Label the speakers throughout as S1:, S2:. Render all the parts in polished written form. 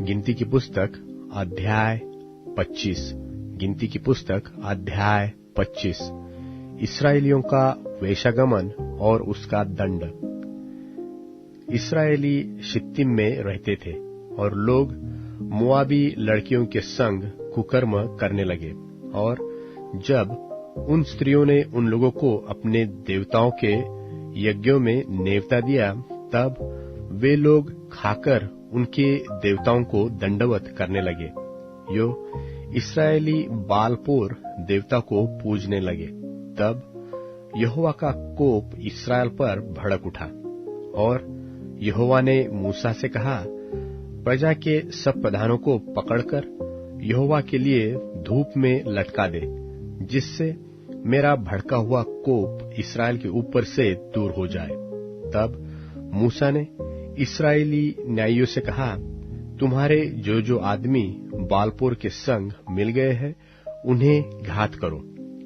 S1: गिनती की पुस्तक अध्याय 25। गिनती की पुस्तक अध्याय 25। इस्राएलियों का वेश्यागमन और उसका दंड। इस्राएली शित्तीम में रहते थे और लोग मोआबी लड़कियों के संग कुकर्म करने लगे। और जब उन स्त्रियों ने उन लोगों को अपने देवताओं के यज्ञों में नेवता दिया, तब वे लोग खाकर उनके देवताओं को दंडवत करने लगे। यो इस्राएली बालपोर देवता को पूजने लगे। तब यहोवा का कोप इस्राएल पर भड़क उठा और यहोवा ने मूसा से कहा, प्रजा के सब प्रधानों को पकड़कर यहोवा के लिए धूप में लटका दे, जिससे मेरा भड़का हुआ कोप इस्राएल के ऊपर से दूर हो जाए। तब मूसा ने इस्राएली न्यायियों से कहा, तुम्हारे जो जो आदमी बालपोर के संग मिल गए हैं, उन्हें घात करो।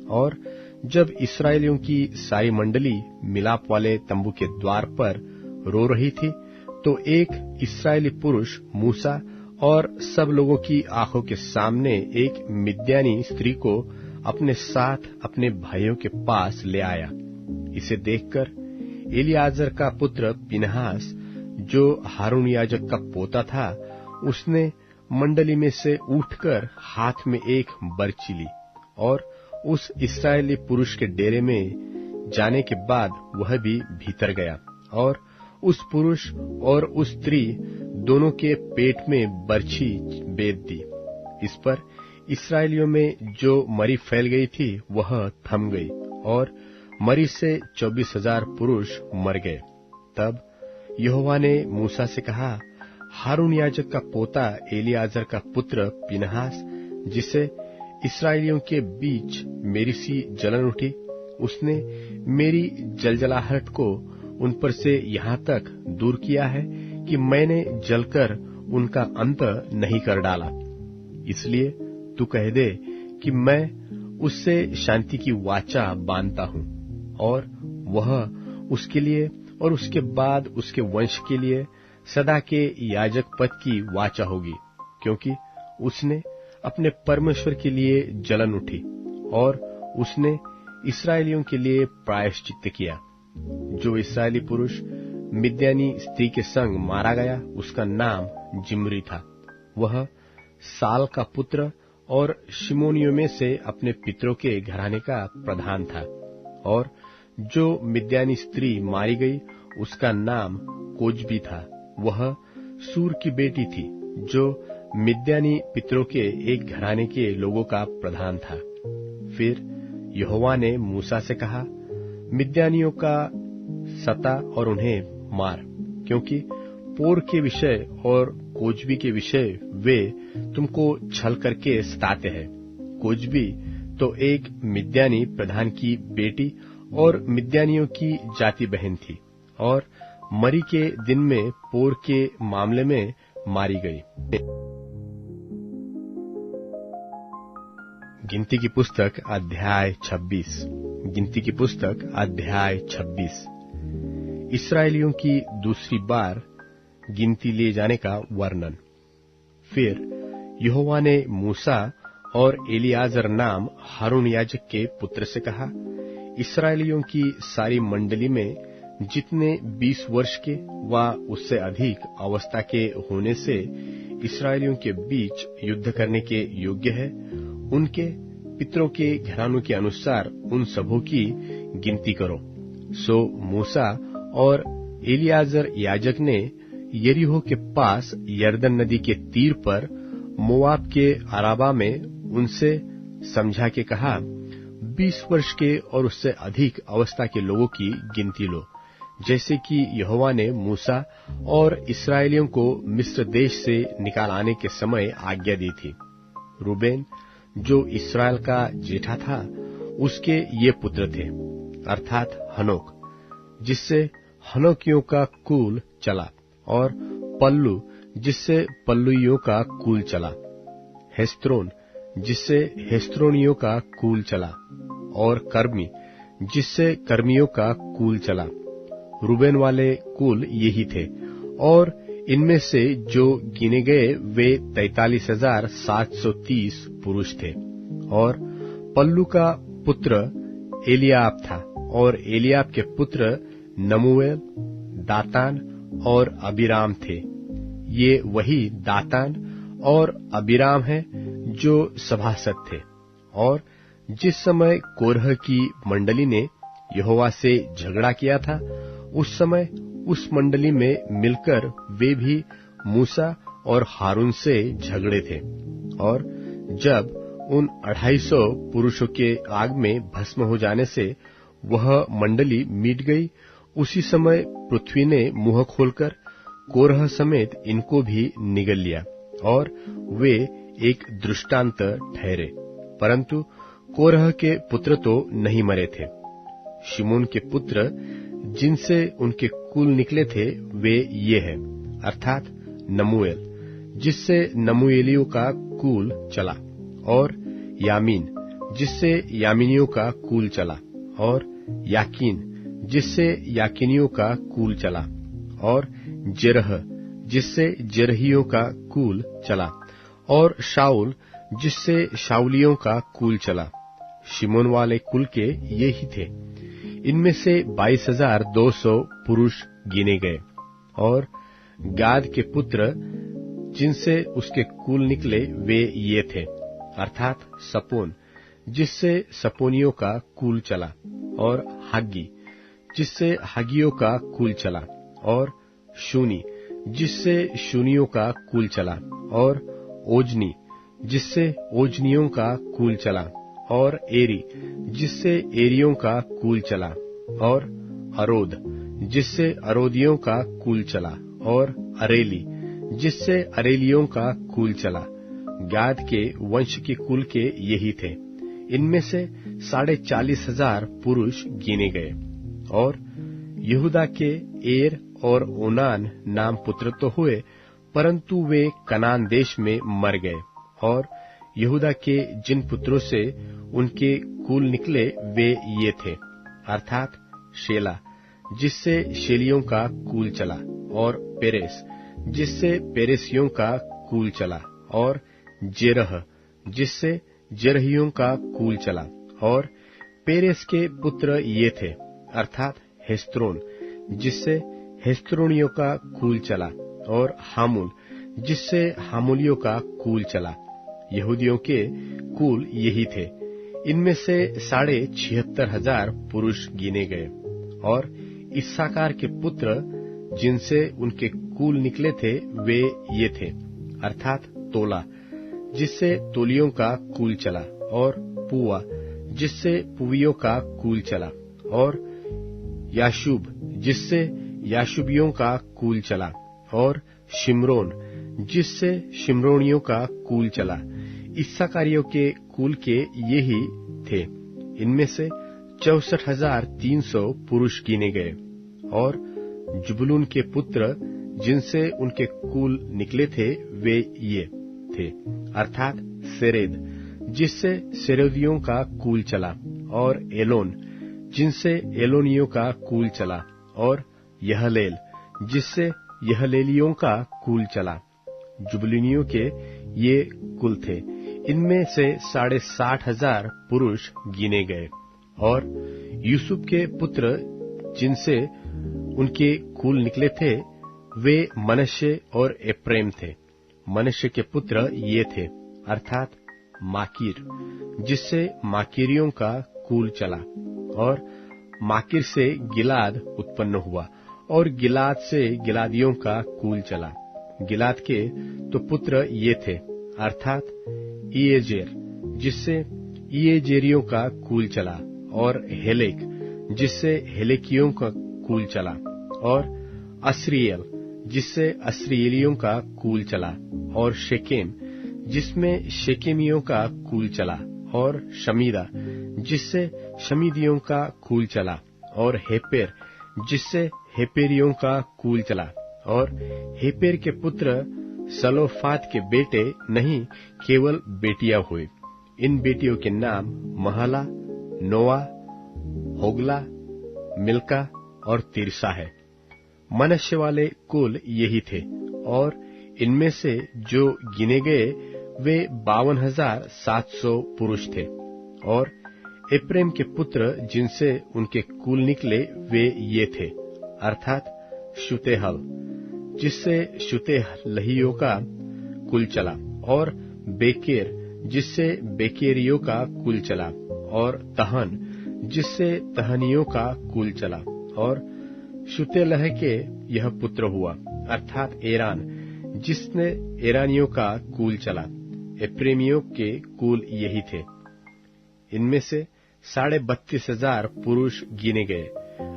S1: और जब इस्राएलियों की सारी मंडली मिलाप वाले तंबू के द्वार पर रो रही थी, तो एक इस्राएली पुरुष मूसा और सब लोगों की आंखों के सामने एक मिद्यानी स्त्री को अपने साथ अपने भाइयों के पास ले आया। इसे देखकर एलीआजर का पुत्र पिनहास, जो हारून याजक का पोता था, उसने मंडली में से उठकर हाथ में एक बर्छी ली और उस इस्राएली पुरुष के डेरे में जाने के बाद वह भी भीतर गया और उस पुरुष और उस स्त्री दोनों के पेट में बर्छी बेध दी। इस पर इस्राएलियों में जो मरी फैल गई थी वह थम गई और मरी से 24,000 पुरुष मर गए। तब यहोवा ने मूसा से कहा, हारून याजक का पोता एलीआजर का पुत्र पिनहास, जिसे इस्राएलियों के बीच मेरी सी जलन उठी, उसने मेरी जलजलाहट को उन पर से यहाँ तक दूर किया है कि मैंने जलकर उनका अंत नहीं कर डाला। इसलिए तू कह दे कि मैं उससे शांति की वाचा बांधता हूँ, और वह उसके लिए और उसके बाद उसके वंश के लिए सदा के याजक पद की वाचा होगी, क्योंकि उसने अपने परमेश्वर के लिए जलन उठी और उसने इस्राएलियों के लिए प्रायश्चित्त किया। जो इस्राएली पुरुष मिद्यानी स्त्री के संग मारा गया, उसका नाम जिम्री था। वह साल का पुत्र और शिमोनियों में से अपने पितरों के घराने का प्रधान था। और जो मिद्यानी स्त्री मारी गई, उसका नाम कोजबी था। वह सूर की बेटी थी, जो मिद्यानी पितरों के एक घराने के लोगों का प्रधान था। फिर यहोवा ने मूसा से कहा, मिद्यानियों का सता और उन्हें मार, क्योंकि पोर के विषय और कोजबी के विषय वे तुमको छल करके सताते हैं। कोजबी तो एक मिद्यानी प्रधान की बेटी और मिद्यानियों की जाति बहन थी, और मरी के दिन में पोर के मामले में मारी गई। गिनती की पुस्तक अध्याय 26। गिनती की पुस्तक अध्याय 26। इस्राएलियों की दूसरी बार गिनती ले जाने का वर्णन। फिर यहोवा ने मूसा और एलीआजर नाम हारून याजक के पुत्र से कहा, इस्राएलियों की सारी मंडली में जितने 20 वर्ष के व उससे अधिक अवस्था के होने से इस्राएलियों के बीच युद्ध करने के योग्य है, उनके पितरों के घरानों के अनुसार उन सबों की गिनती करो। सो मूसा और एलीआजर याजक ने यरीहो के पास यरदन नदी के तीर पर मोआब के अराबा में उनसे समझा के कहा, 20 वर्ष के और उससे अधिक अवस्था के लोगों की गिनती लो, जैसे कि यहोवा ने मूसा और इस्राएलियों को मिस्र देश से निकाल आने के समय आज्ञा दी थी। रूबेन, जो इस्राएल का जेठा था, उसके ये पुत्र थे, अर्थात हनोक, जिससे हनोकियों का कुल चला, और पल्लू, जिससे पल्लुइयों का कुल चला, हेस्रोन, जिससे हेस्रोनियों का कुल चला, और कर्मी, जिससे कर्मियों का कुल चला। रूबेन वाले कुल यही थे। और इनमें से जो गिने गए वे 43,730 पुरुष थे। और पल्लू का पुत्र एलियाब था, और एलियाब के पुत्र नमूएल, दातान और अबीराम थे। ये वही दातान और अबीराम हैं जो सभासद थे। और जिस समय कोरह की मंडली ने यहोवा से झगड़ा किया था, उस समय उस मंडली में मिलकर वे भी मूसा और हारून से झगड़े थे। और जब उन 250 पुरुषों के आग में भस्म हो जाने से वह मंडली मिट गई, उसी समय पृथ्वी ने मुंह खोलकर कोरह समेत इनको भी निगल लिया, और वे एक दृष्टांत ठहरे। परंतु कोरह के पुत्र तो नहीं मरे थे। शिमोन के पुत्र जिनसे उनके कुल निकले थे वे ये हैं, अर्थात नमूएल, जिससे नमूएलियों का कुल चला, और यामीन, जिससे यामीनियों का कुल चला, और याकीन, जिससे याकीनियों का कुल चला, और जेरह, जिससे जेरहियों का कुल चला, और शाऊल, जिससे शाऊलियों का कुल चला। शिमोन वाले कुल के ये ही थे। इनमें से 22,200 पुरुष गिने गए। और गाद के पुत्र जिनसे उसके कुल निकले वे ये थे, अर्थात सपोन, जिससे सपोनियों का कुल चला, और हग्गी, जिससे हग्गियों का कुल चला, और शूनी, जिससे शूनियों का कुल चला, और ओजनी, जिससे ओजनियों का कुल चला, और एरी, जिससे एरियों का कुल चला, और अरोद, जिससे अरोदियों का कुल चला, और अरेली, जिससे अरेलियों का कुल चला। गाद के वंश के कुल के यही थे। इनमें से 40,500 पुरुष गिने गए। और यहूदा के एर और ओनान नाम पुत्र तो हुए, परंतु वे कनान देश में मर गए। और यहूदा के जिन पुत्रों से उनके कुल निकले वे ये थे, अर्थात शेला, जिससे शेलियों का कुल चला, और पेरेस, जिससे पेरेसियों का कुल चला, और जेरह, जिससे जेरहियों का कुल चला। और पेरेस के पुत्र ये थे, अर्थात हेस्रोन, जिससे हेस्रोनियों का कुल चला, और हामुल, जिससे हामुलियों का कुल चला। यहूदियों के कुल यही थे। इनमें से 76,500 पुरुष गिने गए। और इस्साकार के पुत्र जिनसे उनके कुल निकले थे वे ये थे, अर्थात तोला, जिससे तोलियों का कुल चला, और पुआ, जिससे पुवियों का कुल चला, और याशूब, जिससे याशूबियों का कुल चला, और शिमरोन, जिससे शिमरोनियों का कुल चला। इस्साकारियों के कुल के ये ही थे। इनमें से 64,300 पुरुष गिने गए। और जुबलून के पुत्र जिनसे उनके कुल निकले थे वे ये थे, अर्थात सेरेद, जिससे सेरेदियों का कुल चला, और एलोन, जिनसे एलोनियों का कुल चला, और यहलेल, जिससे यहलेलियों का कुल चला। जुबलूनियों के ये कुल थे। इनमें से 60,500 पुरुष गिने गए। और यूसुफ के पुत्र जिनसे उनके कुल निकले थे वे मनश्शे और एप्रैम थे। मनश्शे के पुत्र ये थे, अर्थात माकीर, जिससे माकीरियों का कुल चला, और माकीर से गिलाद उत्पन्न हुआ, और गिलाद से गिलादियों का कुल चला। गिलाद के तो पुत्र ये थे, अर्थात इयेजेर, जिससे इयेजेरियों का कुल चला, और हेलेक, जिससे हेलेकियों का कुल चला, और अस्रिएल, जिससे अस्रिएलियों का कुल चला, और शेकेम, जिसमें शेकेमियों का कुल चला, और शमीदा, जिससे शमीदियों का कुल चला, और हेपेर, जिससे हेपेरियों का कुल चला। और हेपेर के पुत्र सलोफाद के बेटे नहीं, केवल बेटियां हुई। इन बेटियों के नाम महला, नोआ, होगला, मिल्का और तिरसा है। मनश्शे वाले कुल यही थे। और इनमें से जो गिने गए वे 52,700 पुरुष थे। और एप्रैम के पुत्र जिनसे उनके कुल निकले वे ये थे, अर्थात शुतेहल, जिससे शुतेलहियों का कुल चला, और बेकेर, जिससे बेकेरियों का कुल चला, और तहन, जिससे तहनियों का कुल चला। और शुतेलह के यह पुत्र हुआ, अर्थात एरान, जिसने एरानियों का कुल चला। एप्रेमियों के कुल यही थे। इनमें से 32,500 पुरुष गिने गए।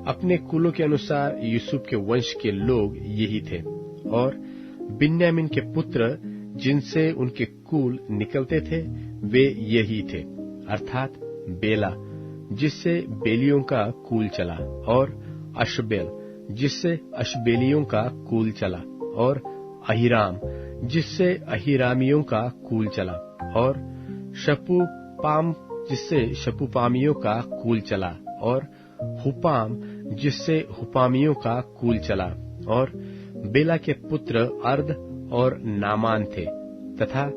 S1: अपने कुलों के अनुसार यूसुफ के वंश के लोग यही थे। और बिन्यामीन के पुत्र जिनसे उनके कुल निकलते थे वे यही थे, अर्थात बेला, जिससे बेलियों का कुल चला, और अशबेल, जिससे अशबेलियों का कुल चला, और अहीराम, जिससे अहीरामियों का कुल चला, और शपुपाम, जिससे शपुपामियों का कुल चला, और हुपाम, जिससे हुपामियों का कुल चला। और बेला के पुत्र अर्द और नामान थे, तथा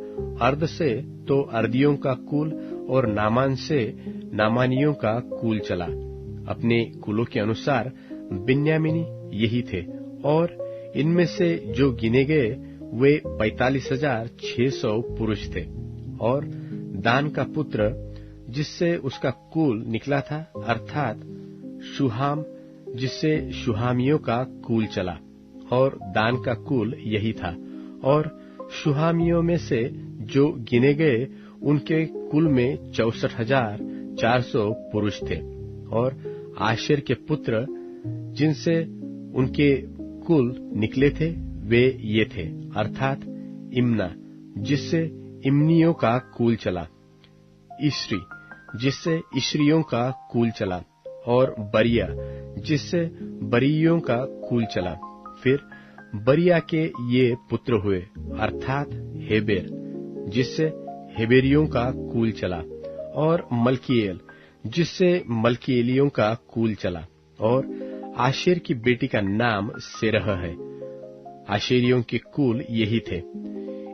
S1: अर्द से तो अर्दियों का कुल और नामान से नामानियों का कुल चला। अपने कुलों के अनुसार बिन्यामीनी यही थे। और इनमें से जो गिने गए वे 45,600 पुरुष थे। और दान का पुत्र जिससे उसका कुल निकला था, अर्थात शुहाम, जिससे शुहामियों का कुल चला, और दान का कुल यही था। और शुहामियों में से जो गिने गए उनके कुल में 64,400 पुरुष थे। और आशेर के पुत्र जिनसे उनके कुल निकले थे वे ये थे, अर्थात इम्ना, जिससे इम्नियों का कुल चला, इश्री, जिससे इश्रियों का कुल चला, और बरिया, जिससे बरियों का कुल चला। फिर बरिया के ये पुत्र हुए, अर्थात हेबेर, जिससे हेबेरियों का कुल चला, और मल्कीएल, जिससे मल्कीएलियों का कुल चला। और आशेर की बेटी का नाम सेरह है। आशेरियों के कुल यही थे।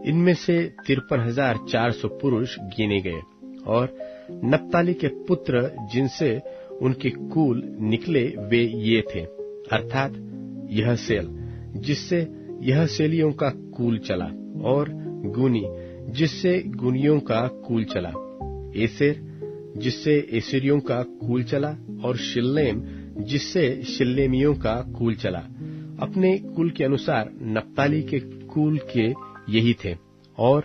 S1: इनमें से 53,400 पुरुष गिने गए। और नप्ताली के पुत्र जिनसे उनके कुल निकले वे ये थे, अर्थात यहसेल, जिससे यहसेलियों का कुल चला, और गुनी, जिससे गुनियों का कुल चला, एसेर, जिससे एसेरियों का कुल चला, और शिल्लेम, जिससे शिल्लेमियों का कुल चला। अपने कुल के अनुसार नप्ताली के कुल के यही थे। और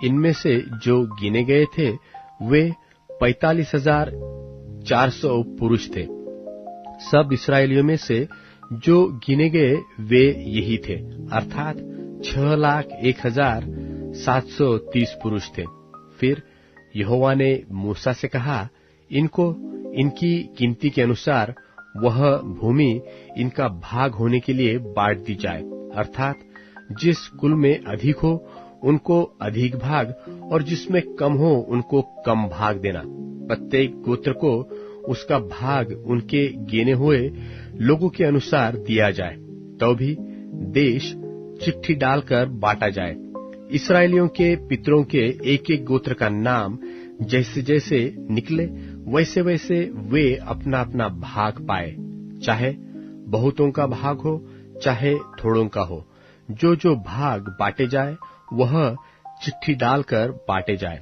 S1: इनमें से जो गिने गए थे वे 45,400 पुरुष थे। सब इस्राएलियों में से जो गिने गए वे यही थे, अर्थात 6,01,730 पुरुष थे। फिर यहोवा ने मूसा से कहा, इनको इनकी गिनती के अनुसार वह भूमि इनका भाग होने के लिए बांट दी जाए, अर्थात जिस कुल में अधिक हो उनको अधिक भाग, और जिसमें कम हो उनको कम भाग देना। प्रत्येक गोत्र को उसका भाग उनके गिने हुए लोगों के अनुसार दिया जाए। तो भी देश चिट्ठी डालकर बांटा जाए। इस्राएलियों के पितरों के एक एक गोत्र का नाम जैसे जैसे निकले वैसे वैसे वे अपना अपना भाग पाए, चाहे बहुतों का भाग हो चाहे थोड़ों का हो। जो जो भाग बांटे जाए वह चिट्ठी डालकर बांटे जाए।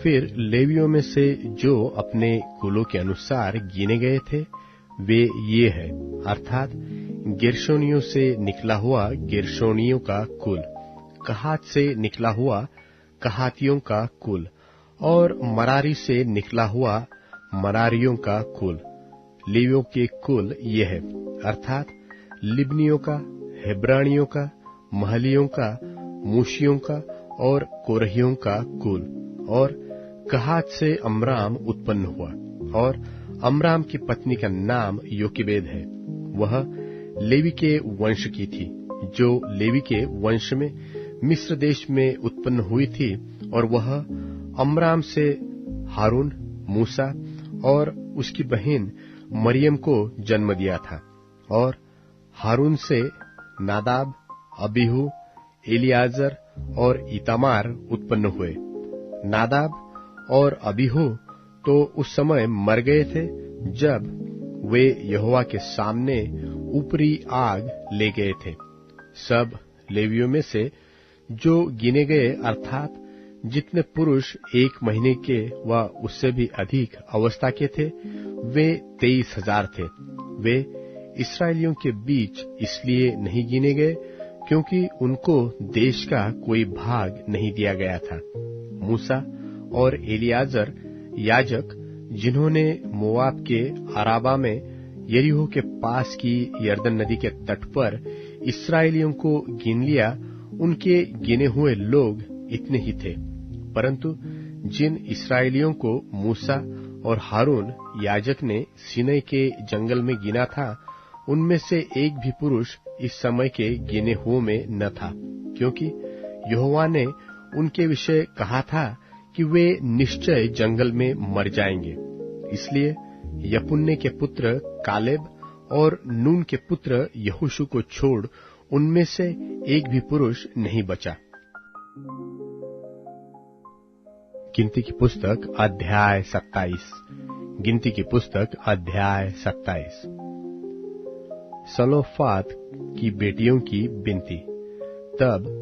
S1: फिर लेवियों में से जो अपने कुलों के अनुसार गिने गए थे वे ये है, अर्थात गेर्शोनियों से निकला हुआ गेर्शोनियों का कुल, कहात से निकला हुआ कहातियों का कुल, और मरारी से निकला हुआ मरारियों का कुल। लेवियों के कुल ये है, अर्थात लिब्नियों का, हेब्रानियों का, महलियों का, मूशियों का और कोरहियों का कुल। और कहात से अमराम उत्पन्न हुआ, और अमराम की पत्नी का नाम योकेबेद है। वह लेवी के वंश की थी, जो लेवी के वंश में मिस्र देश में उत्पन्न हुई थी। और वह अमराम से हारून, मूसा और उसकी बहन मरियम को जन्म दिया था। और हारून से नादाब, अबीहू, एलियाजर और इतामार उत्पन्न हुए। नादाब और अबीहू तो उस समय मर गए थे जब वे यहोवा के सामने ऊपरी आग ले गए थे। सब लेवियों में से जो गिने गए, अर्थात जितने पुरुष 1 महीने के व उससे भी अधिक अवस्था के थे, वे 23,000 थे। वे इस्राएलियों के बीच इसलिए नहीं गिने गए क्योंकि उनको देश का कोई भाग नहीं दिया गया था। मूसा और एलियाजर याजक, जिन्होंने मोआब के अराबा में यरीहो के पास की यरदन नदी के तट पर इस्राएलियों को गिन लिया, उनके गिने हुए लोग इतने ही थे। परंतु जिन इस्राएलियों को मूसा और हारून याजक ने सीनै के जंगल में गिना था, उनमें से एक भी पुरुष इस समय के गिने हुओं में न था, क्योंकि यहोवा ने उनके विषय कहा था कि वे निश्चय जंगल में मर जाएंगे। इसलिए यपुन्ने के पुत्र कालेब और नून के पुत्र यहोशू को छोड़ उनमें से एक भी पुरुष नहीं बचा। गिनती की पुस्तक अध्याय 27। गिनती की पुस्तक अध्याय 27। सलोफाद की बेटियों की बिनती। तब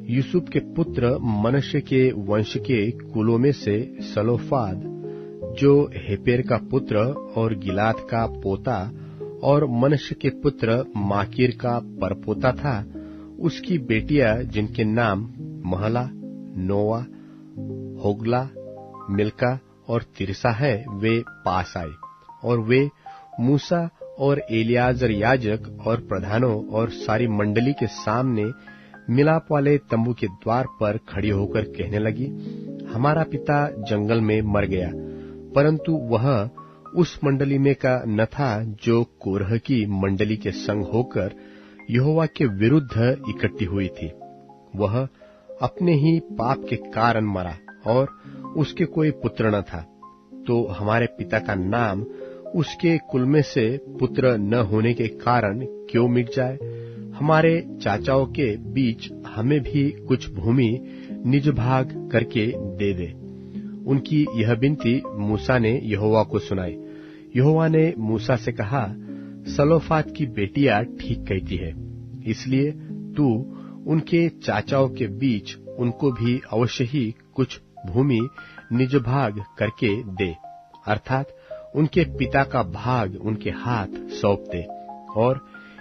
S1: यूसुफ के पुत्र मनश्शे के वंश के कुलों में से सलोफाद, जो हेपेर का पुत्र और गिलाद का पोता और मनश्शे के पुत्र माकीर का परपोता था, उसकी बेटियां, जिनके नाम महला, नोआ, होगला, मिल्का और तिरसा है, वे पास आए। और वे मूसा और एलियाजर याजक और प्रधानों और सारी मंडली के सामने मिलाप वाले तंबू के द्वार पर खड़ी होकर कहने लगी, हमारा पिता जंगल में मर गया। परंतु वह उस मंडली में का न था जो कोरह की मंडली के संग होकर यहोवा के विरुद्ध इकट्ठी हुई थी। वह अपने ही पाप के कारण मरा और उसके कोई पुत्र न था। तो हमारे पिता का नाम उसके कुल में से पुत्र न होने के कारण क्यों मिट जाए? हमारे चाचाओं के बीच हमें भी कुछ भूमि निज भाग करके दे दे। उनकी यह विनती मूसा ने यहोवा को सुनाई। यहोवा ने मूसा से कहा, सलोफाद की बेटियां ठीक कहती है, इसलिए तू उनके चाचाओं के बीच उनको भी अवश्य ही कुछ भूमि निज भाग करके दे, अर्थात उनके पिता का भाग उनके हाथ सौंप दे। और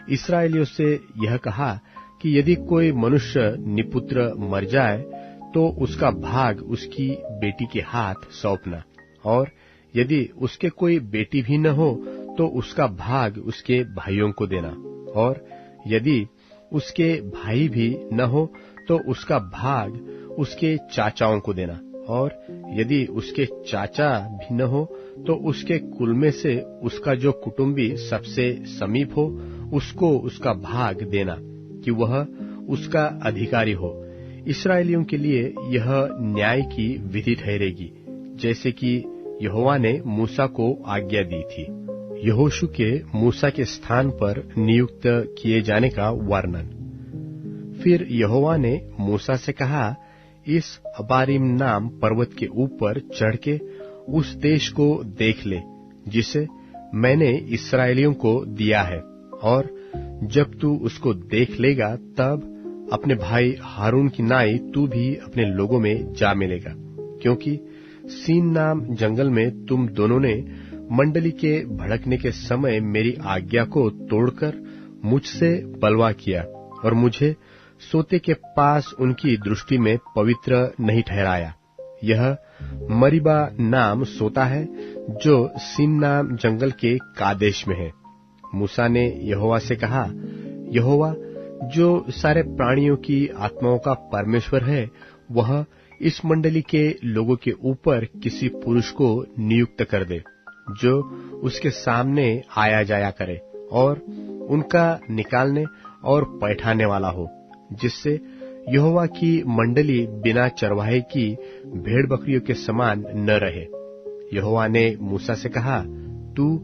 S1: इस्राएलियों से यह कहा कि यदि कोई मनुष्य निपुत्र मर जाए तो उसका भाग उसकी बेटी के हाथ सौंपना, और यदि उसके कोई बेटी भी न हो तो उसका भाग उसके भाइयों को देना, और यदि उसके भाई भी न हो तो उसका भाग उसके चाचाओं को देना, और यदि उसके चाचा भी न हो तो उसके कुल में से उसका जो कुटुंबी सबसे समीप हो उसको उसका भाग देना, कि वह उसका अधिकारी हो। इस्राएलियों के लिए यह न्याय की विधि ठहरेगी, जैसे कि यहोवा ने मूसा को आज्ञा दी थी। यहोशू के मूसा के स्थान पर नियुक्त किए जाने का वर्णन। फिर यहोवा ने मूसा से कहा, इस अबारीम नाम पर्वत के ऊपर चढ़ के उस देश को देख ले जिसे मैंने इस्राएलियों को दिया है, और जब तू उसको देख लेगा तब अपने भाई हारून की नाई तू भी अपने लोगों में जा मिलेगा, क्योंकि सीन नाम जंगल में तुम दोनों ने मंडली के भड़कने के समय मेरी आज्ञा को तोड़कर मुझसे बलवा किया और मुझे सोते के पास उनकी दृष्टि में पवित्र नहीं ठहराया। यह मरीबा नाम सोता है जो सीन नाम जंगल के कादेश में है। मूसा ने यहोवा से कहा, यहोवा जो सारे प्राणियों की आत्माओं का परमेश्वर है, वह इस मंडली के लोगों के ऊपर किसी पुरुष को नियुक्त कर दे जो उसके सामने आया जाया करे और उनका निकालने और पैठाने वाला हो, जिससे यहोवा की मंडली बिना चरवाहे की भेड़ बकरियों के समान न रहे। यहोवा ने मूसा से कहा, तू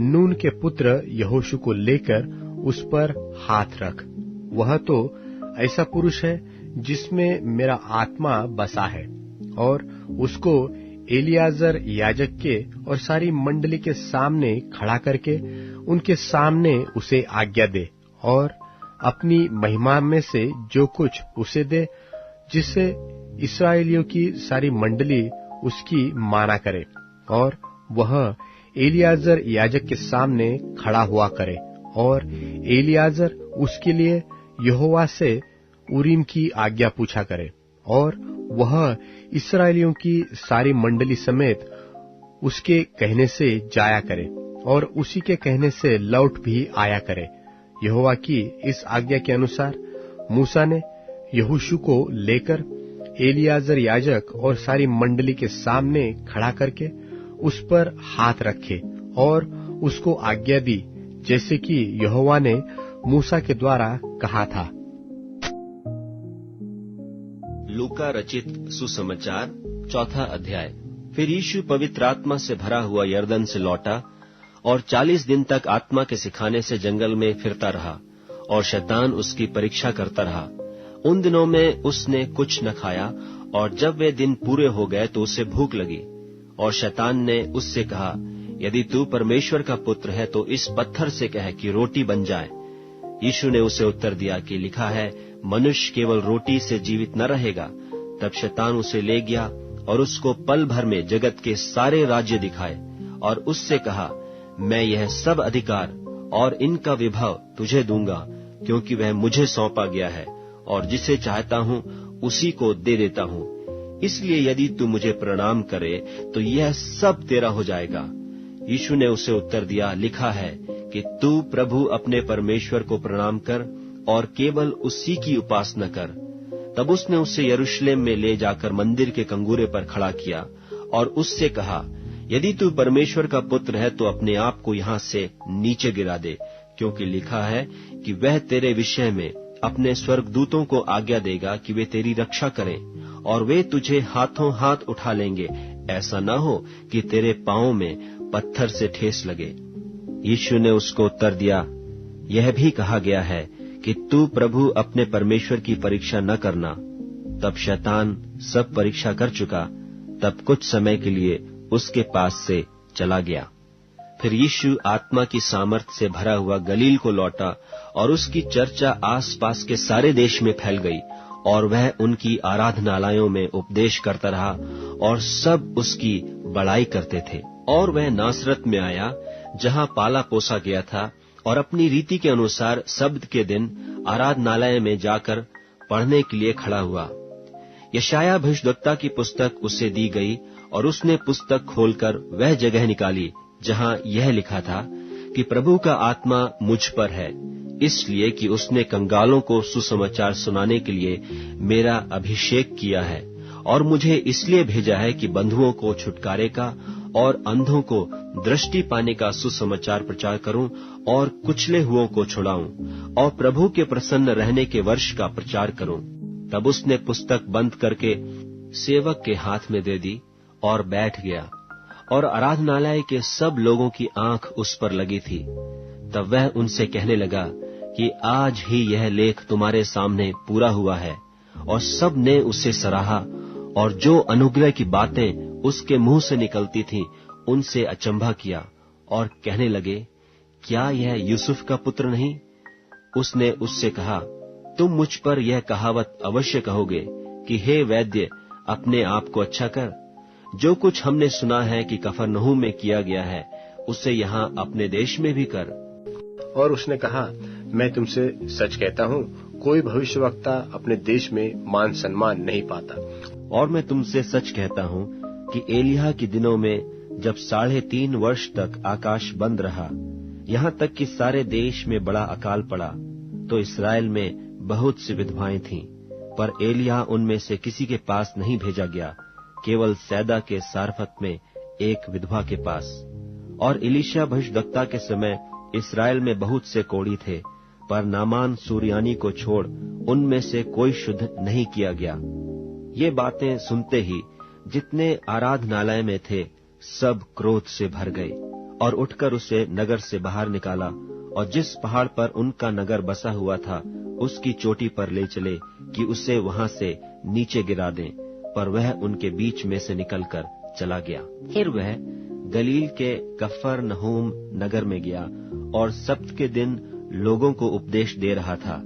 S1: नून के पुत्र यहोशू को लेकर उस पर हाथ रख। वह तो ऐसा पुरुष है जिसमें मेरा आत्मा बसा है, और उसको एलियाजर याजक के और सारी मंडली के सामने खड़ा करके उनके सामने उसे आज्ञा दे, और अपनी महिमा में से जो कुछ उसे दे, जिससे इस्राएलियों की सारी मंडली उसकी माना करे, और वह एलियाजर याजक के सामने खड़ा हुआ करे, और एलियाजर उसके लिए यहोवा से उरीम की आज्ञा पूछा करे, और वह इस्राएलियों की सारी मंडली समेत उसके कहने से जाया करे, और उसी के कहने से लौट भी आया करे। यहोवा की इस आज्ञा के अनुसार मूसा ने यहोशू को लेकर एलियाजर याजक और सारी मंडली के सामने खड़ा करके उस पर हाथ रखे और उसको आज्ञा दी, जैसे कि यहोवा ने मूसा के द्वारा कहा था।
S2: लूका रचित सुसमाचार 4 अध्याय। फिर यीशु पवित्र आत्मा से भरा हुआ यरदन से लौटा और 40 दिन तक आत्मा के सिखाने से जंगल में फिरता रहा, और शैतान उसकी परीक्षा करता रहा। उन दिनों में उसने कुछ न खाया, और जब वे दिन पूरे हो गए तो उसे भूख लगी। और शैतान ने उससे कहा, यदि तू परमेश्वर का पुत्र है तो इस पत्थर से कह कि रोटी बन जाए। यीशु ने उसे उत्तर दिया कि लिखा है, मनुष्य केवल रोटी से जीवित न रहेगा। तब शैतान उसे ले गया और उसको पल भर में जगत के सारे राज्य दिखाए, और उससे कहा, मैं यह सब अधिकार और इनका विभव तुझे दूंगा, क्योंकि वह मुझे सौंपा गया है, और जिसे चाहता हूँ उसी को दे देता हूँ। इसलिए यदि तू मुझे प्रणाम करे तो यह सब तेरा हो जाएगा। यीशु ने उसे उत्तर दिया, लिखा है कि तू प्रभु अपने परमेश्वर को प्रणाम कर और केवल उसी की उपासना कर। तब उसने उसे यरूशलेम में ले जाकर मंदिर के कंगूरे पर खड़ा किया और उससे कहा, यदि तू परमेश्वर का पुत्र है तो अपने आप को यहाँ से नीचे गिरा दे, क्योंकि लिखा है कि वह तेरे विषय में अपने स्वर्गदूतों को आज्ञा देगा कि वे तेरी रक्षा करें, और वे तुझे हाथों हाथ उठा लेंगे, ऐसा न हो कि तेरे पांवों में पत्थर से ठेस लगे। यीशु ने उसको उत्तर दिया, यह भी कहा गया है कि तू प्रभु अपने परमेश्वर की परीक्षा न करना। तब शैतान सब परीक्षा कर चुका, तब कुछ समय के लिए उसके पास से चला गया। फिर यीशु आत्मा की सामर्थ से भरा हुआ गलील को लौटा, और उसकी चर्चा आसपास के सारे देश में फैल गई, और वह उनकी आराधनालयों में उपदेश करता रहा, और सब उसकी बड़ाई करते थे। और वह नासरत में आया, जहां पाला पोसा गया था, और अपनी रीति के अनुसार सब्त के दिन आराधनालय में जाकर पढ़ने के लिए खड़ा हुआ। यशायाह भविष्यद्वक्ता की पुस्तक उसे दी गई, और उसने पुस्तक खोलकर वह जगह निकाली जहां यह लिखा था कि प्रभु का आत्मा मुझ पर है, इसलिए कि उसने कंगालों को सुसमाचार सुनाने के लिए मेरा अभिषेक किया है, और मुझे इसलिए भेजा है कि बंधुओं को छुटकारे का और अंधों को दृष्टि पाने का सुसमाचार प्रचार करूं, और कुचले हुओं को छुड़ाऊं, और प्रभु के प्रसन्न रहने के वर्ष का प्रचार करूं। तब उसने पुस्तक बंद करके सेवक के हाथ में दे दी और बैठ गया, और आराधनालय के सब लोगों की आंख उस पर लगी थी। तब वह उनसे कहने लगा कि आज ही यह लेख तुम्हारे सामने पूरा हुआ है। और सब ने उसे सराहा, और जो अनुग्रह की बातें उसके मुंह से निकलती थीं, उनसे अचंभा किया, और कहने लगे, क्या यह यूसुफ का पुत्र नहीं? उसने उससे कहा, तुम मुझ पर यह कहावत अवश्य कहोगे कि हे वैद्य, अपने आप को अच्छा कर। जो कुछ हमने सुना है कि कफरनहूम में किया गया है, उसे यहाँ अपने देश में भी कर।
S1: और उसने कहा, मैं तुमसे सच कहता हूँ, कोई भविष्यवक्ता अपने देश में मान सम्मान नहीं पाता।
S2: और मैं तुमसे सच कहता हूँ कि एलिय्याह के दिनों में जब 3.5 वर्ष तक आकाश बंद रहा, यहाँ तक कि सारे देश में बड़ा अकाल पड़ा, तो इस्राएल में बहुत सी विधवाएं थीं, पर एलिय्याह उनमें से किसी के पास नहीं भेजा गया, केवल सैदा के सारफत में एक विधवा के पास। और एलीशा भविष्यद्वक्ता के समय इस्राएल में बहुत से कोढ़ी थे, पर नामान सूरियानी को छोड़ उनमें से कोई शुद्ध नहीं किया गया। ये बातें सुनते ही जितने आराधनालय में थे सब क्रोध से भर गए, और उठकर उसे नगर से बाहर निकाला, और जिस पहाड़ पर उनका नगर बसा हुआ था उसकी चोटी पर ले चले, कि उसे वहां से नीचे गिरा दें, पर वह उनके बीच में से निकलकर चला गया। फिर वह गलील के कफरनहूम नगर में गया और सब्त के दिन लोगों को उपदेश दे रहा था।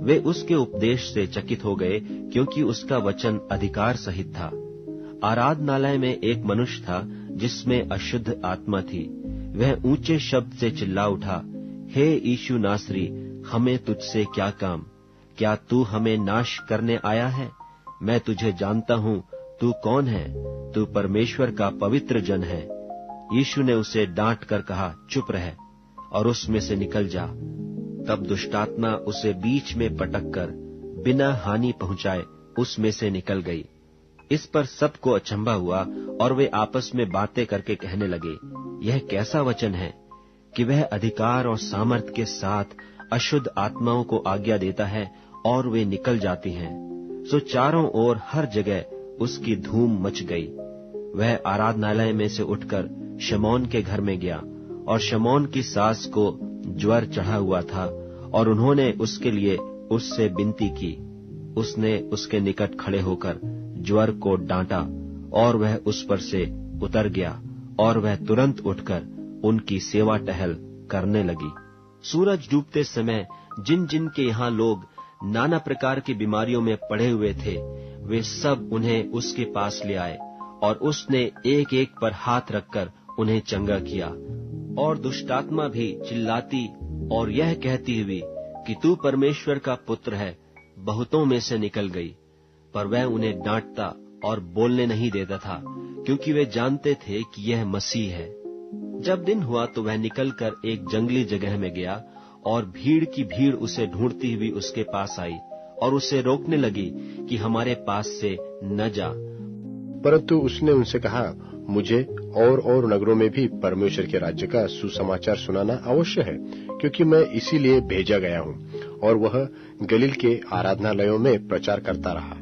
S2: वे उसके उपदेश से चकित हो गए, क्योंकि उसका वचन अधिकार सहित था। आराधनालय में एक मनुष्य था जिसमें अशुद्ध आत्मा थी। वह ऊंचे शब्द से चिल्ला उठा, हे यीशु नासरी, हमें तुझसे क्या काम? क्या तू हमें नाश करने आया है? मैं तुझे जानता हूँ, तू कौन है? तू परमेश्वर का पवित्र जन है। यीशु ने उसे डांट कर कहा, चुप रह और उसमें से निकल जा। तब दुष्टात्मा उसे बीच में पटककर बिना हानि पहुंचाए उसमें से निकल गई। इस पर सबको अचंभा हुआ और वे आपस में बातें करके कहने लगे, यह कैसा वचन है कि वह अधिकार और सामर्थ के साथ अशुद्ध आत्माओं को आज्ञा देता है और वे निकल जाती हैं। सो चारों ओर हर जगह उसकी धूम मच गई। वह आराधनालय में से उठकर शमौन के घर में गया, और शमौन की सास को ज्वर चढ़ा हुआ था, और उन्होंने उसके लिए उससे विनती की। उसने उसके निकट खड़े होकर ज्वर को डांटा, और वह उस पर से उतर गया, और वह तुरंत उठकर उनकी सेवा टहल करने लगी। सूरज डूबते समय जिन जिन के यहाँ लोग नाना प्रकार की बीमारियों में पड़े हुए थे, वे सब उन्हें उसके पास ले आए, और उसने एक एक पर हाथ रखकर उन्हें चंगा किया। और दुष्टात्मा भी चिल्लाती और यह कहती हुई कि तू परमेश्वर का पुत्र है, बहुतों में से निकल गई। पर वह उन्हें डांटता और बोलने नहीं देता था, क्योंकि वे जानते थे कि यह मसीह है। जब दिन हुआ तो वह निकलकर एक जंगली जगह में गया, और भीड़ की भीड़ उसे ढूंढती हुई उसके पास आई और उसे रोकने लगी कि हमारे पास से न जा।
S1: परंतु उसने उनसे कहा, मुझे और नगरों में भी परमेश्वर के राज्य का सुसमाचार सुनाना अवश्य है, क्योंकि मैं इसीलिए भेजा गया हूँ। और वह गलील के आराधनालयों में प्रचार करता रहा।